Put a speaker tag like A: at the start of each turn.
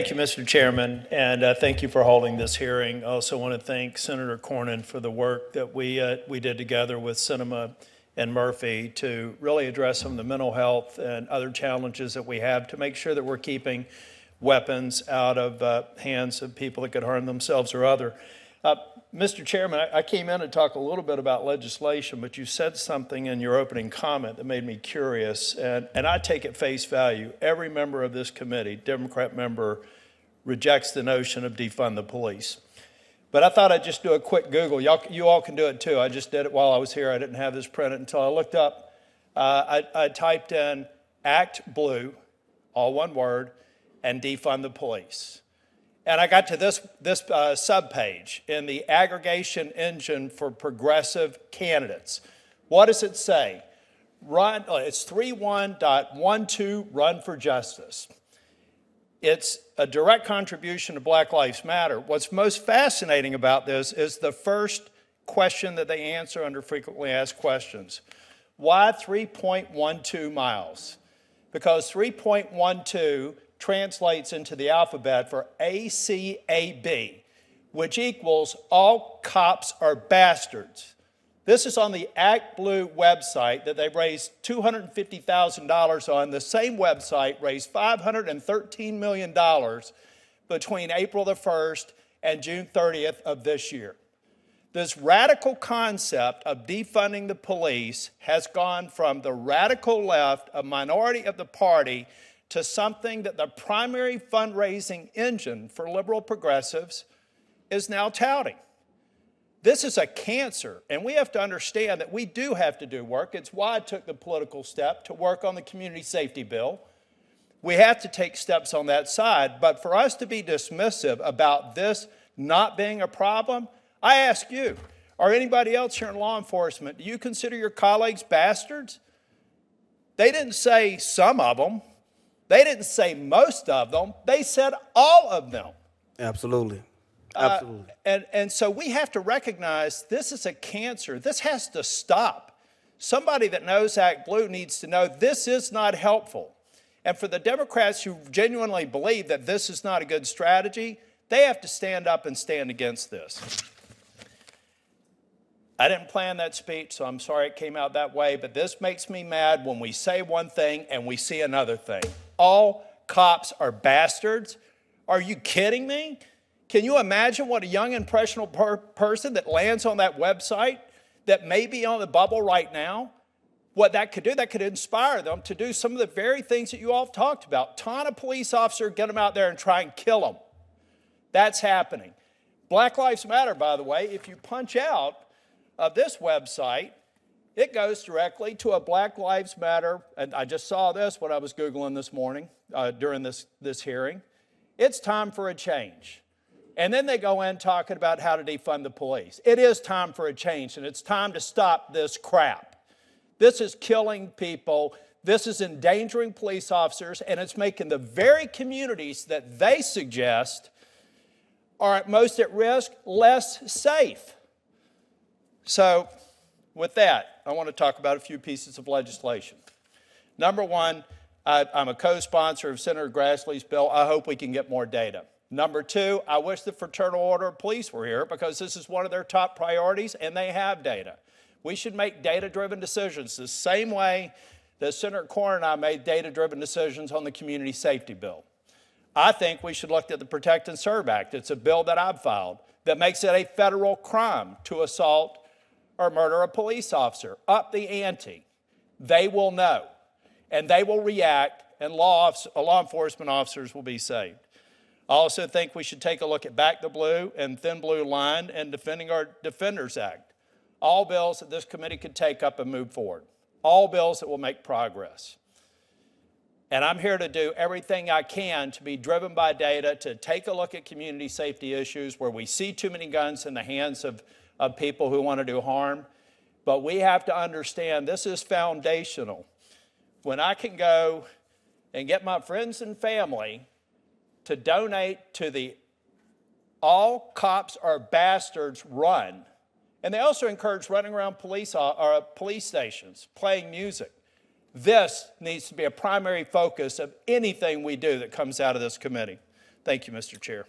A: Thank you, Mr. Chairman, and thank you for holding this hearing. I also want to thank Senator Cornyn for the work that we did together with Sinema and Murphy to really address some of the mental health and other challenges that we have to make sure that we're keeping weapons out of hands of people that could harm themselves or other. Mr. Chairman, I came in to talk a little bit about legislation, but you said something in your opening comment that made me curious, and I take at face value. Every member of this committee, Democrat member, rejects the notion of defund the police. But I thought I'd just do a quick Google. You all can do it too. I just did it while I was here. I didn't have this printed until I looked up. I typed in Act Blue, all one word, and defund the police. And I got to this subpage in the aggregation engine for progressive candidates. What does it say? It's 31.12, Run for Justice. It's a direct contribution to Black Lives Matter. What's most fascinating about this is the first question that they answer under frequently asked questions. Why 3.12 miles? Because 3.12 translates into the alphabet for ACAB, which equals all cops are bastards. This is on the Act Blue website that they raised $250,000 on. The same website raised $513 million between April the 1st and June 30th of this year. This radical concept of defunding the police has gone from the radical left, a minority of the party, to something that the primary fundraising engine for liberal progressives is now touting. This is a cancer, and we have to understand that we do have to do work. It's why I took the political step to work on the community safety bill. We have to take steps on that side, but for us to be dismissive about this not being a problem, I ask you, or anybody else here in law enforcement, do you consider your colleagues bastards? They didn't say some of them. They didn't say most of them. They said all of them.
B: Absolutely. Absolutely.
A: And so we have to recognize this is a cancer. This has to stop. Somebody that knows Act Blue needs to know this is not helpful. And for the Democrats who genuinely believe that this is not a good strategy, they have to stand up and stand against this. I didn't plan that speech, so I'm sorry it came out that way, but this makes me mad when we say one thing and we see another thing. All cops are bastards? Are you kidding me? Can you imagine what a young, impressionable person that lands on that website that may be on the bubble right now, what that could do? That could inspire them to do some of the very things that you all have talked about. Taunt a police officer, get them out there and try and kill them. That's happening. Black Lives Matter, by the way, if you punch out of this website, it goes directly to a Black Lives Matter, and I just saw this when I was Googling this morning during this hearing. It's time for a change. And then they go in talking about how to defund the police. It is time for a change, and it's time to stop this crap. This is killing people. This is endangering police officers, and it's making the very communities that they suggest are at most at risk less safe. So with that, I want to talk about a few pieces of legislation. Number one, I'm a co-sponsor of Senator Grassley's bill. I hope we can get more data. Number two, I wish the Fraternal Order of Police were here because this is one of their top priorities and they have data. We should make data-driven decisions the same way that Senator Cornyn and I made data-driven decisions on the community safety bill. I think we should look at the Protect and Serve Act. It's a bill that I've filed that makes it a federal crime to assault or murder a police officer. Up the ante. They will know, and they will react, and law enforcement officers will be saved. I also think we should take a look at Back the Blue and Thin Blue Line and Defending Our Defenders Act. All bills that this committee could take up and move forward. All bills that will make progress. And I'm here to do everything I can to be driven by data, to take a look at community safety issues where we see too many guns in the hands of people who want to do harm. But we have to understand this is foundational. When I can go and get my friends and family to donate to the All Cops Are Bastards run, and they also encourage running around police stations, playing music. This needs to be a primary focus of anything we do that comes out of this committee. Thank you, Mr. Chair.